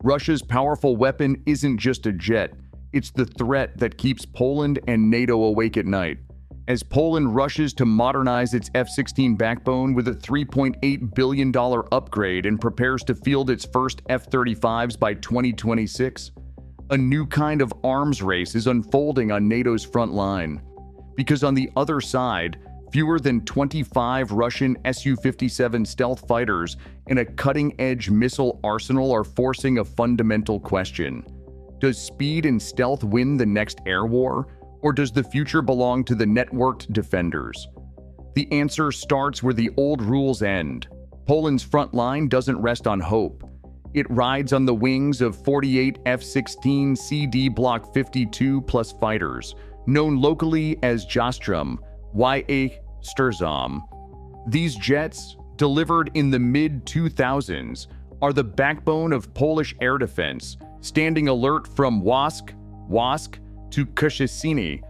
Russia's powerful weapon isn't just a jet, it's the threat that keeps Poland and NATO awake at night. As Poland rushes to modernize its F-16 backbone with a $3.8 billion upgrade and prepares to field its first F-35s by 2026, a new kind of arms race is unfolding on NATO's front line. Because on the other side, fewer than 25 Russian Su-57 stealth fighters and a cutting-edge missile arsenal are forcing a fundamental question. Does speed and stealth win the next air war, or does the future belong to the networked defenders? The answer starts where the old rules end. Poland's front line doesn't rest on hope. It rides on the wings of 48 F-16 CD Block 52 plus fighters, known locally as Jastrum, YA Sturzam. These jets, delivered in the mid-2000s, are the backbone of Polish air defense, standing alert from Wask to Koszalin,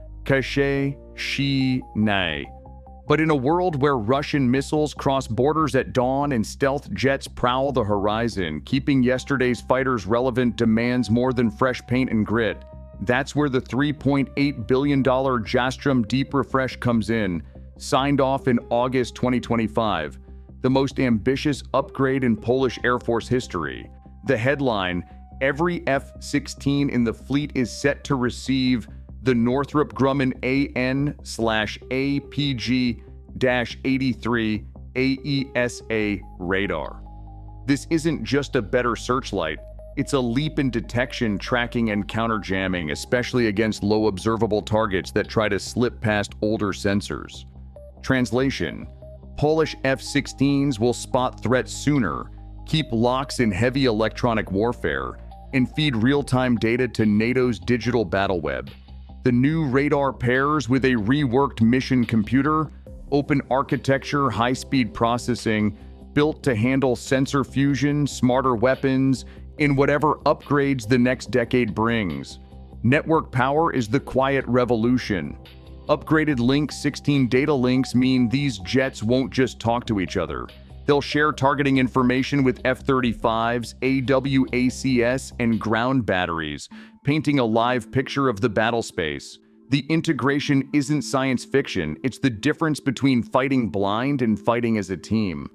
But in a world where Russian missiles cross borders at dawn and stealth jets prowl the horizon, keeping yesterday's fighters relevant demands more than fresh paint and grit. That's where the $3.8 billion Jastrum Deep Refresh comes in, signed off in August 2025, the most ambitious upgrade in Polish Air Force history. The headline, every F-16 in the fleet is set to receive the Northrop Grumman AN/APG-83 AESA radar. This isn't just a better searchlight, it's a leap in detection, tracking, and counter-jamming, especially against low observable targets that try to slip past older sensors. Translation: Polish F-16s will spot threats sooner, keep locks in heavy electronic warfare, and feed real-time data to NATO's digital battle web. The new radar pairs with a reworked mission computer, open architecture, high-speed processing, built to handle sensor fusion, smarter weapons, in whatever upgrades the next decade brings. Network power is the quiet revolution. Upgraded Link 16 data links mean these jets won't just talk to each other. They'll share targeting information with F-35s, AWACS, and ground batteries, painting a live picture of the battle space. The integration isn't science fiction, it's the difference between fighting blind and fighting as a team.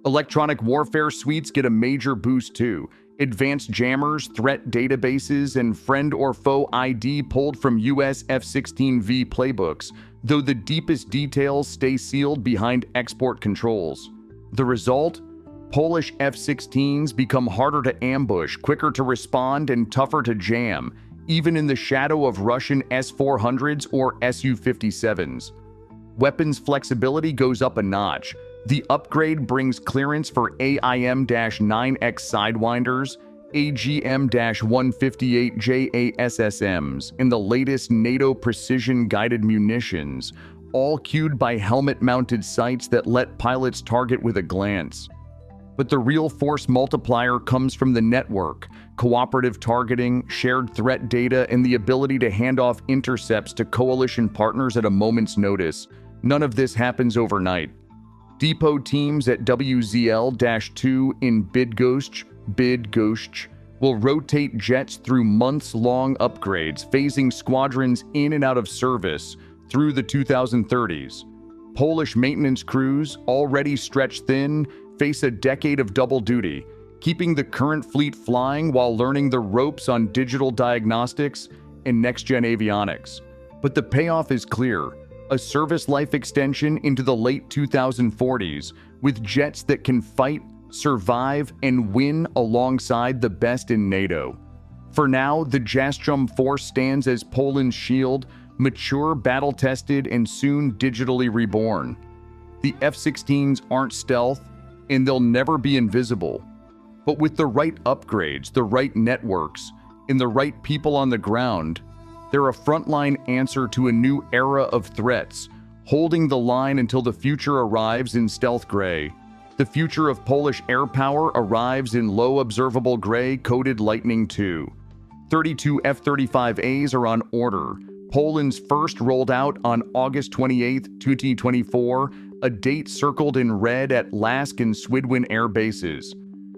Electronic warfare suites get a major boost too. Advanced jammers, threat databases, and friend or foe ID pulled from US F-16V playbooks, though the deepest details stay sealed behind export controls. The result? Polish F-16s become harder to ambush, quicker to respond, and tougher to jam, even in the shadow of Russian S-400s or Su-57s. Weapons flexibility goes up a notch. The upgrade brings clearance for AIM-9X Sidewinders, AGM-158 JASSMs, and the latest NATO precision-guided munitions, all cued by helmet-mounted sights that let pilots target with a glance. But the real force multiplier comes from the network, cooperative targeting, shared threat data, and the ability to hand off intercepts to coalition partners at a moment's notice. None of this happens overnight. Depot teams at WZL-2 in Bydgoszcz will rotate jets through months-long upgrades, phasing squadrons in and out of service through the 2030s. Polish maintenance crews, already stretched thin, face a decade of double duty, keeping the current fleet flying while learning the ropes on digital diagnostics and next-gen avionics. But the payoff is clear. A service life extension into the late 2040s with jets that can fight, survive, and win alongside the best in NATO. For now, the Jastrum force stands as Poland's shield, mature, battle-tested, and soon digitally reborn. The F-16s aren't stealth, and they'll never be invisible. But with the right upgrades, the right networks, and the right people on the ground, they're a frontline answer to a new era of threats, holding the line until the future arrives in stealth gray. The future of Polish air power arrives in low observable gray coded Lightning II. 32 F-35As are on order. Poland's first rolled out on August 28, 2024, a date circled in red at Lask and Swidwin air bases.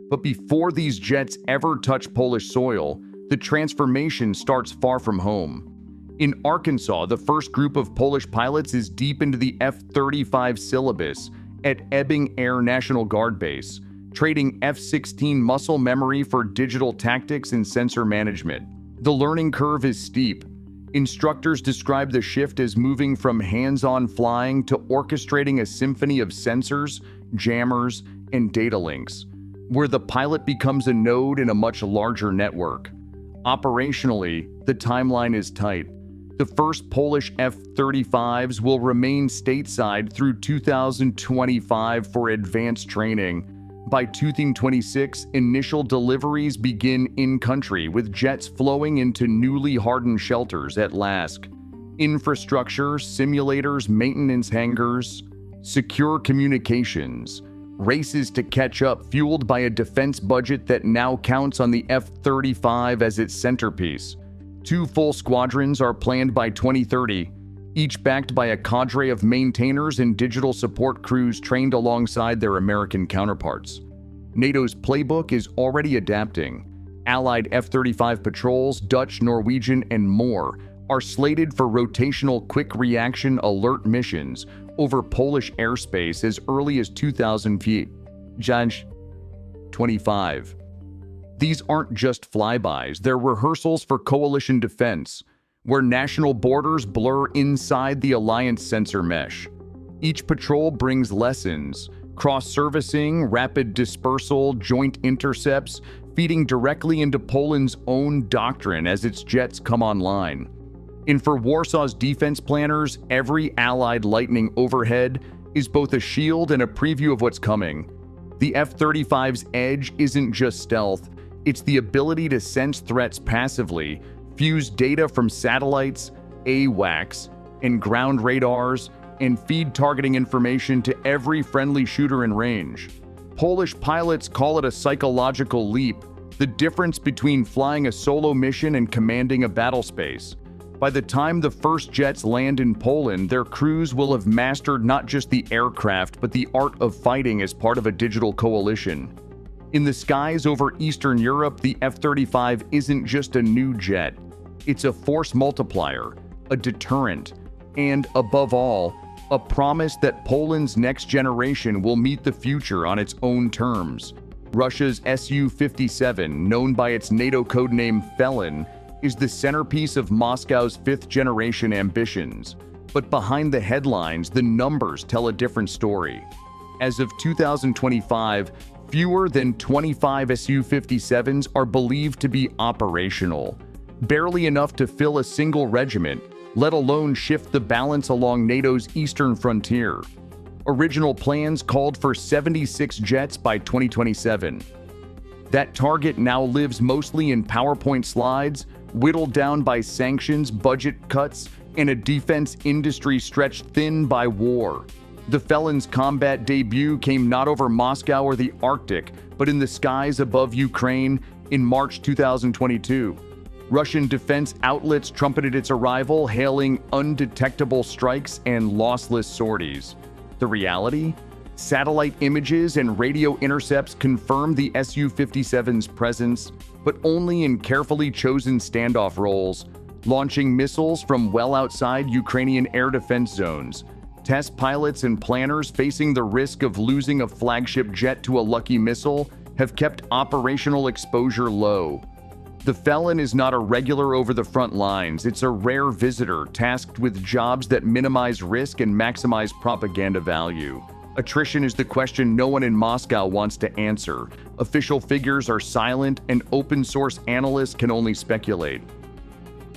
But before these jets ever touch Polish soil, the transformation starts far from home. In Arkansas, the first group of Polish pilots is deep into the F-35 syllabus at Ebbing Air National Guard Base, trading F-16 muscle memory for digital tactics and sensor management. The learning curve is steep. Instructors describe the shift as moving from hands-on flying to orchestrating a symphony of sensors, jammers, and data links, where the pilot becomes a node in a much larger network. Operationally, the timeline is tight. The first Polish F-35s will remain stateside through 2025 for advanced training. By 2026, initial deliveries begin in-country, with jets flowing into newly hardened shelters at LASK. Infrastructure, simulators, maintenance hangars, secure communications. Races to catch up, fueled by a defense budget that now counts on the F-35 as its centerpiece. 2 full squadrons are planned by 2030, each backed by a cadre of maintainers and digital support crews trained alongside their American counterparts. NATO's playbook is already adapting. Allied F-35 patrols, Dutch, Norwegian, and more are slated for rotational quick reaction alert missions over Polish airspace as early as 2,000 feet. Janj 25. These aren't just flybys, they're rehearsals for coalition defense, where national borders blur inside the alliance sensor mesh. Each patrol brings lessons, cross-servicing, rapid dispersal, joint intercepts, feeding directly into Poland's own doctrine as its jets come online. And for Warsaw's defense planners, every Allied Lightning overhead is both a shield and a preview of what's coming. The F-35's edge isn't just stealth, it's the ability to sense threats passively, fuse data from satellites, AWACS, and ground radars, and feed targeting information to every friendly shooter in range. Polish pilots call it a psychological leap, the difference between flying a solo mission and commanding a battle space. By the time the first jets land in Poland, their crews will have mastered not just the aircraft, but the art of fighting as part of a digital coalition. In the skies over Eastern Europe, the F-35 isn't just a new jet. It's a force multiplier, a deterrent, and, above all, a promise that Poland's next generation will meet the future on its own terms. Russia's Su-57, known by its NATO codename Felon, is the centerpiece of Moscow's fifth-generation ambitions. But behind the headlines, the numbers tell a different story. As of 2025, fewer than 25 Su-57s are believed to be operational, barely enough to fill a single regiment, let alone shift the balance along NATO's eastern frontier. Original plans called for 76 jets by 2027. That target now lives mostly in PowerPoint slides, whittled down by sanctions, budget cuts, and a defense industry stretched thin by war. The Felon's combat debut came not over Moscow or the Arctic, but in the skies above Ukraine in March 2022. Russian defense outlets trumpeted its arrival, hailing undetectable strikes and lossless sorties. The reality? Satellite images and radio intercepts confirmed the Su-57's presence, but only in carefully chosen standoff roles, launching missiles from well outside Ukrainian air defense zones. Test pilots and planners facing the risk of losing a flagship jet to a lucky missile have kept operational exposure low. The Felon is not a regular over the front lines, it's a rare visitor tasked with jobs that minimize risk and maximize propaganda value. Attrition is the question no one in Moscow wants to answer. Official figures are silent, and open-source analysts can only speculate.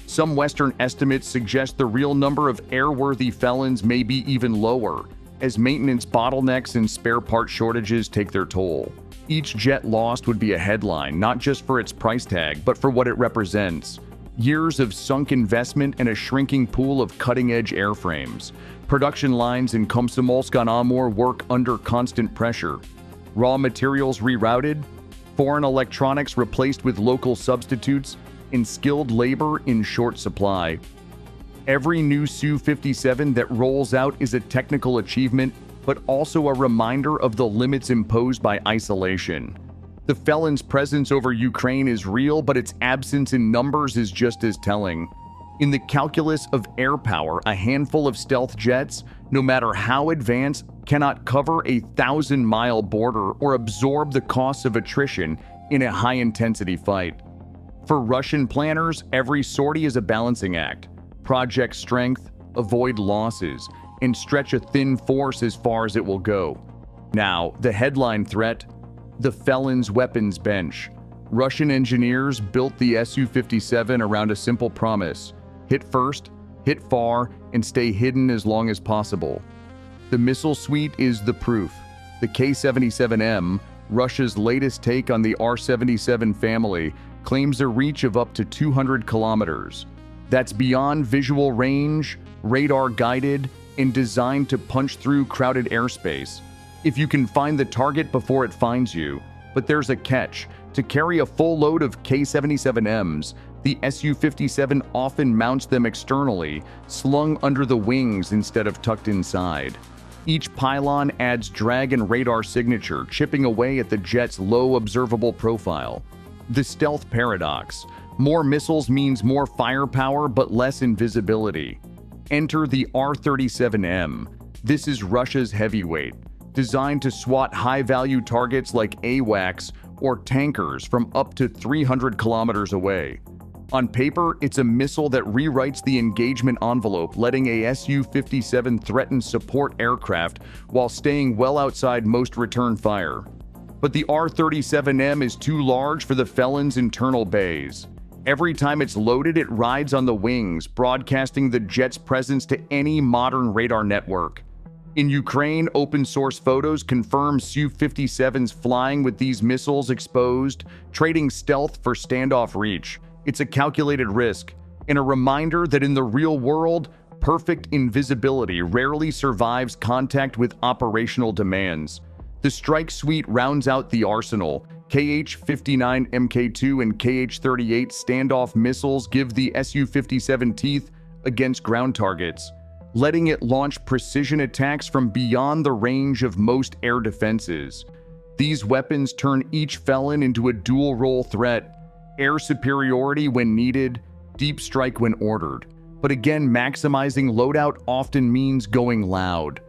Some Western estimates suggest the real number of airworthy Felons may be even lower, as maintenance bottlenecks and spare part shortages take their toll. Each jet lost would be a headline, not just for its price tag, but for what it represents. Years of sunk investment and a shrinking pool of cutting-edge airframes. Production lines in Komsomolsk-on-Amur work under constant pressure. Raw materials rerouted, foreign electronics replaced with local substitutes, and skilled labor in short supply. Every new Su-57 that rolls out is a technical achievement, but also a reminder of the limits imposed by isolation. The felons' presence over Ukraine is real, but its absence in numbers is just as telling. In the calculus of air power, a handful of stealth jets, no matter how advanced, cannot cover a 1,000-mile border or absorb the costs of attrition in a high-intensity fight. For Russian planners, every sortie is a balancing act. Project strength, avoid losses, and stretch a thin force as far as it will go. Now, the headline threat: the felons' weapons bench. Russian engineers built the Su-57 around a simple promise: hit first, hit far, and stay hidden as long as possible. The missile suite is the proof. The K-77M, Russia's latest take on the R-77 family, claims a reach of up to 200 kilometers. That's beyond visual range, radar-guided, and designed to punch through crowded airspace. If you can find the target before it finds you. But there's a catch. To carry a full load of K-77Ms, the Su-57 often mounts them externally, slung under the wings instead of tucked inside. Each pylon adds drag and radar signature, chipping away at the jet's low observable profile. The stealth paradox: more missiles means more firepower but less invisibility. Enter the R-37M. This is Russia's heavyweight, designed to swat high-value targets like AWACS or tankers from up to 300 kilometers away. On paper, it's a missile that rewrites the engagement envelope, letting a Su-57 threaten support aircraft while staying well outside most return fire. But the R-37M is too large for the felons' internal bays. Every time it's loaded, it rides on the wings, broadcasting the jet's presence to any modern radar network. In Ukraine, open-source photos confirm Su-57s flying with these missiles exposed, trading stealth for standoff reach. It's a calculated risk, and a reminder that in the real world, perfect invisibility rarely survives contact with operational demands. The strike suite rounds out the arsenal. Kh-59 Mk2 and Kh-38 standoff missiles give the Su-57 teeth against ground targets, letting it launch precision attacks from beyond the range of most air defenses. These weapons turn each felon into a dual-role threat: air superiority when needed, deep strike when ordered. But again, maximizing loadout often means going loud.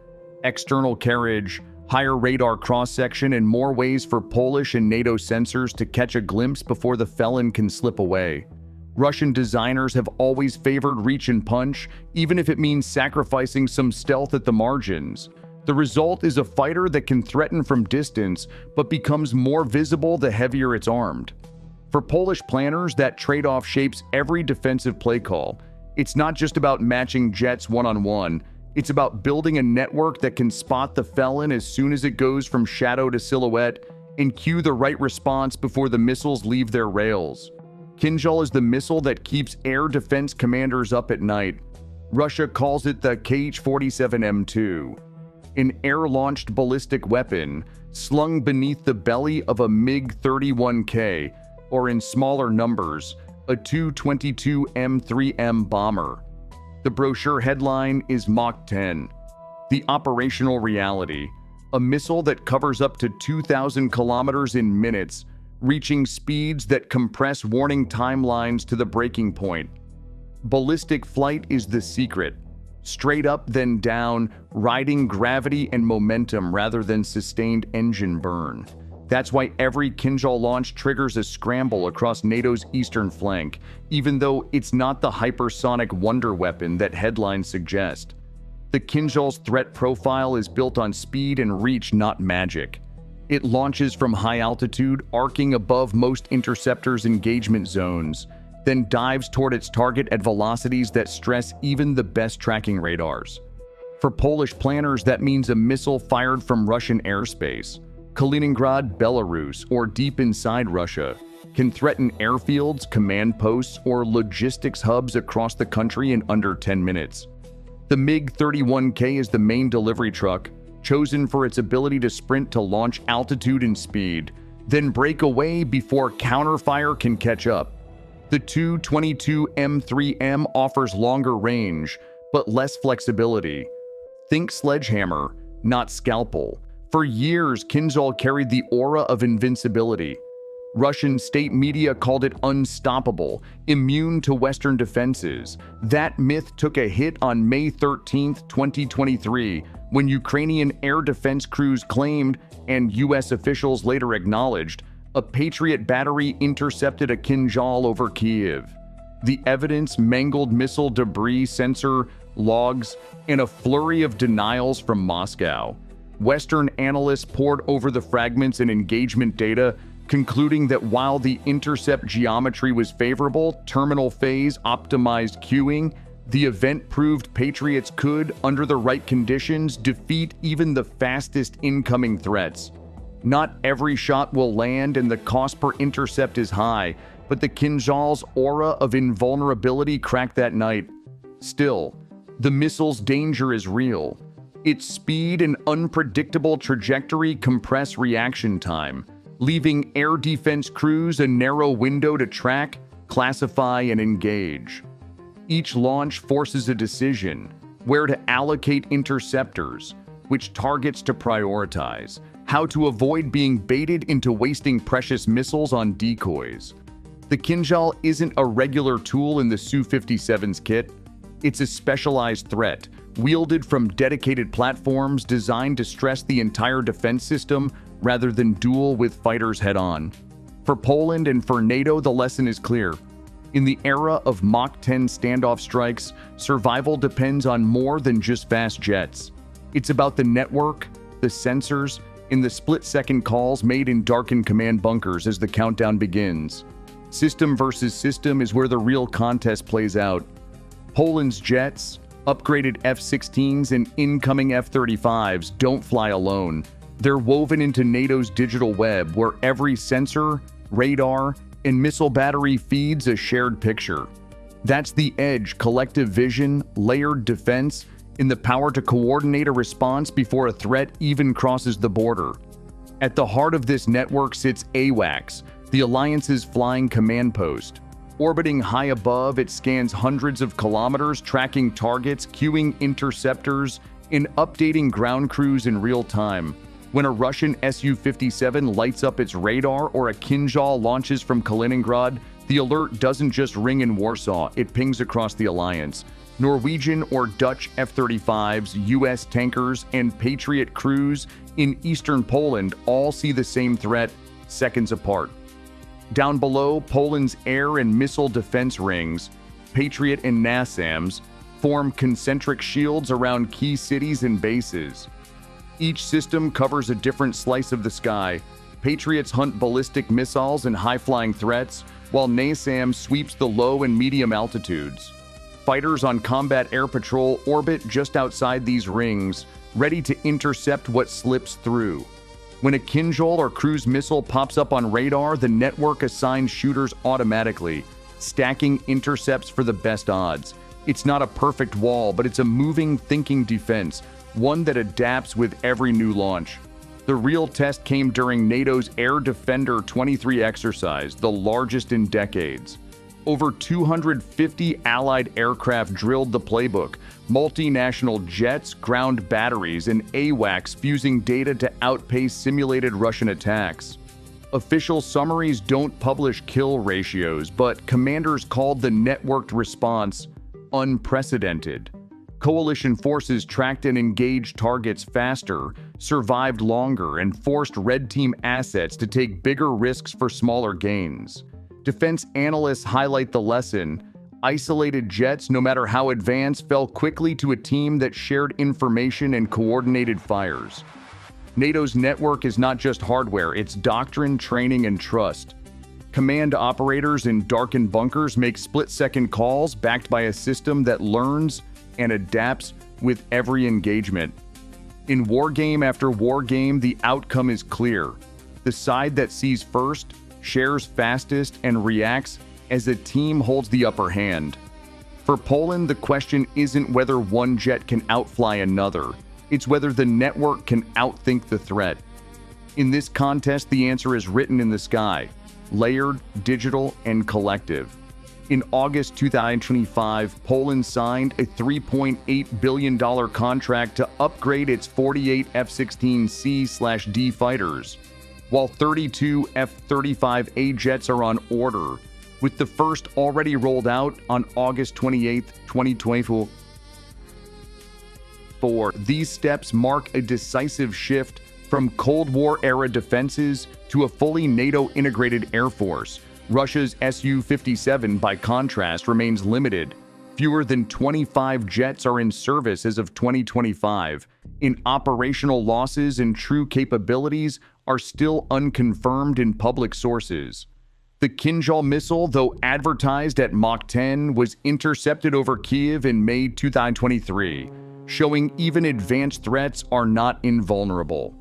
External carriage, higher radar cross-section, and more ways for Polish and NATO sensors to catch a glimpse before the felon can slip away. Russian designers have always favored reach and punch, even if it means sacrificing some stealth at the margins. The result is a fighter that can threaten from distance, but becomes more visible the heavier it's armed. For Polish planners, that trade-off shapes every defensive play call. It's not just about matching jets one-on-one. It's about building a network that can spot the felon as soon as it goes from shadow to silhouette and cue the right response before the missiles leave their rails. Kinzhal is the missile that keeps air defense commanders up at night. Russia calls it the Kh-47M2, an air-launched ballistic weapon slung beneath the belly of a MiG-31K, or in smaller numbers, a Tu-22 M3M bomber. The brochure headline is Mach 10. The operational reality: a missile that covers up to 2,000 kilometers in minutes, reaching speeds that compress warning timelines to the breaking point. Ballistic flight is the secret. Straight up then down, riding gravity and momentum rather than sustained engine burn. That's why every Kinzhal launch triggers a scramble across NATO's eastern flank, even though it's not the hypersonic wonder weapon that headlines suggest. The Kinzhal's threat profile is built on speed and reach, not magic. It launches from high altitude, arcing above most interceptors' engagement zones, then dives toward its target at velocities that stress even the best tracking radars. For Polish planners, that means a missile fired from Russian airspace. Kaliningrad, Belarus, or deep inside Russia, can threaten airfields, command posts, or logistics hubs across the country in under 10 minutes. The MiG-31K is the main delivery truck, chosen for its ability to sprint to launch altitude and speed, then break away before counterfire can catch up. The Tu-22 M3M offers longer range, but less flexibility. Think sledgehammer, not scalpel. For years, Kinzhal carried the aura of invincibility. Russian state media called it unstoppable, immune to Western defenses. That myth took a hit on May 13, 2023, when Ukrainian air defense crews claimed, and U.S. officials later acknowledged, a Patriot battery intercepted a Kinzhal over Kyiv. The evidence mangled missile debris, sensor logs, and a flurry of denials from Moscow. Western analysts pored over the fragments and engagement data, concluding that while the intercept geometry was favorable, terminal phase optimized queuing, the event proved Patriots could, under the right conditions, defeat even the fastest incoming threats. Not every shot will land and the cost per intercept is high, but the Kinzhal's aura of invulnerability cracked that night. Still, the missile's danger is real. Its speed and unpredictable trajectory compress reaction time, leaving air defense crews a narrow window to track, classify, and engage. Each launch forces a decision: where to allocate interceptors, which targets to prioritize, how to avoid being baited into wasting precious missiles on decoys. The Kinzhal isn't a regular tool in the Su-57's kit. It's a specialized threat, wielded from dedicated platforms designed to stress the entire defense system rather than duel with fighters head-on. For Poland and for NATO, the lesson is clear. In the era of Mach 10 standoff strikes, survival depends on more than just fast jets. It's about the network, the sensors, and the split-second calls made in darkened command bunkers as the countdown begins. System versus system is where the real contest plays out. Poland's jets, upgraded F-16s, and incoming F-35s don't fly alone. They're woven into NATO's digital web, where every sensor, radar, and missile battery feeds a shared picture. That's the edge: collective vision, layered defense, and the power to coordinate a response before a threat even crosses the border. At the heart of this network sits AWACS, the Alliance's flying command post. Orbiting high above, it scans hundreds of kilometers, tracking targets, queuing interceptors, and updating ground crews in real time. When a Russian Su-57 lights up its radar or a Kinzhal launches from Kaliningrad, the alert doesn't just ring in Warsaw, it pings across the alliance. Norwegian or Dutch F-35s, US tankers, and Patriot crews in eastern Poland all see the same threat, seconds apart. Down below, Poland's air and missile defense rings, Patriot and NASAMS, form concentric shields around key cities and bases. Each system covers a different slice of the sky. Patriots hunt ballistic missiles and high-flying threats, while NASAMS sweeps the low and medium altitudes. Fighters on combat air patrol orbit just outside these rings, ready to intercept what slips through. When a Kinzhal or cruise missile pops up on radar, the network assigns shooters automatically, stacking intercepts for the best odds. It's not a perfect wall, but it's a moving, thinking defense, one that adapts with every new launch. The real test came during NATO's Air Defender 23 exercise, the largest in decades. Over 250 Allied aircraft drilled the playbook, multinational jets, ground batteries, and AWACS fusing data to outpace simulated Russian attacks. Official summaries don't publish kill ratios, but commanders called the networked response unprecedented. Coalition forces tracked and engaged targets faster, survived longer, and forced Red Team assets to take bigger risks for smaller gains. Defense analysts highlight the lesson: isolated jets, no matter how advanced, fell quickly to a team that shared information and coordinated fires. NATO's network is not just hardware, it's doctrine, training, and trust. Command operators in darkened bunkers make split-second calls backed by a system that learns and adapts with every engagement. In wargame after wargame, the outcome is clear. The side that sees first, shares fastest, and reacts as a team holds the upper hand. For Poland, the question isn't whether one jet can outfly another. It's whether the network can outthink the threat. In this contest, the answer is written in the sky: layered, digital, and collective. In August 2025, Poland signed a $3.8 billion contract to upgrade its 48 F-16C/D fighters. while 32 F-35A jets are on order, with the first already rolled out on August 28, 2024. These steps mark a decisive shift from Cold War-era defenses to a fully NATO-integrated air force. Russia's Su-57, by contrast, remains limited. Fewer than 25 jets are in service as of 2025. In operational losses and true capabilities are still unconfirmed in public sources. The Kinzhal missile, though advertised at Mach 10, was intercepted over Kyiv in May 2023, showing even advanced threats are not invulnerable.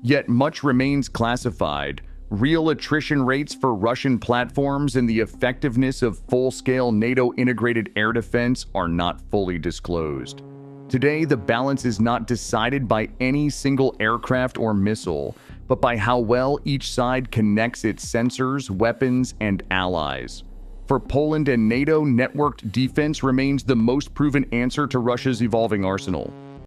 Yet much remains classified. Real attrition rates for Russian platforms and the effectiveness of full-scale NATO-integrated air defense are not fully disclosed. Today, the balance is not decided by any single aircraft or missile, but by how well each side connects its sensors, weapons, and allies. For Poland and NATO, networked defense remains the most proven answer to Russia's evolving arsenal.